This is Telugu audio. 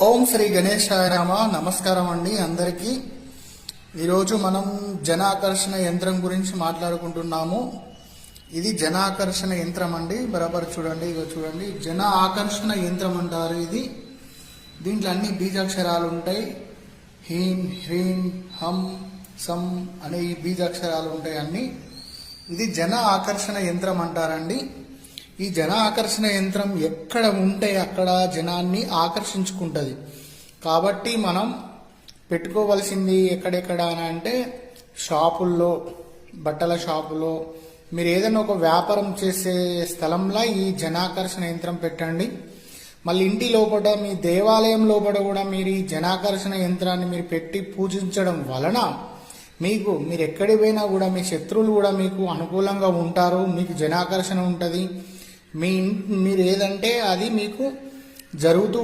ఓం శ్రీ గణేశాయ నమ. నమస్కారం అండి అందరికీ. ఈరోజు మనం జన ఆకర్షణ యంత్రం గురించి మాట్లాడుకుంటున్నాము. ఇది జన ఆకర్షణ యంత్రం అండి. బరాబర్ చూడండి, ఇగో చూడండి, జన ఆకర్షణ యంత్రం అంటారు ఇది. దీంట్లో అన్ని బీజాక్షరాలు ఉంటాయి. హీం, హ్రీం, హం, సం అనే ఈ బీజాక్షరాలు ఉంటాయి అన్ని. ఇది జన ఆకర్షణ యంత్రం అంటారండి. ఈ జన ఆకర్షణ యంత్రం ఎక్కడ ఉంటే అక్కడ జనాన్ని ఆకర్షించుకుంటుంది. కాబట్టి మనం పెట్టుకోవాల్సింది ఎక్కడెక్కడ అని అంటే షాపుల్లో, బట్టల షాపులో, మీరు ఏదైనా ఒక వ్యాపారం చేసే స్థలంలో ఈ జనాకర్షణ యంత్రం పెట్టండి. మళ్ళీ ఇంటి లోపల, మీ దేవాలయం లోపల కూడా మీరు ఈ జనాకర్షణ యంత్రాన్ని మీరు పెట్టి పూజించడం వలన మీరు ఎక్కడికి పోయినా కూడా మీ శత్రువులు కూడా మీకు అనుకూలంగా ఉంటారు. మీకు జనాకర్షణ ఉంటుంది. మీరు ఏదంటే అది మీకు జరుగుతూ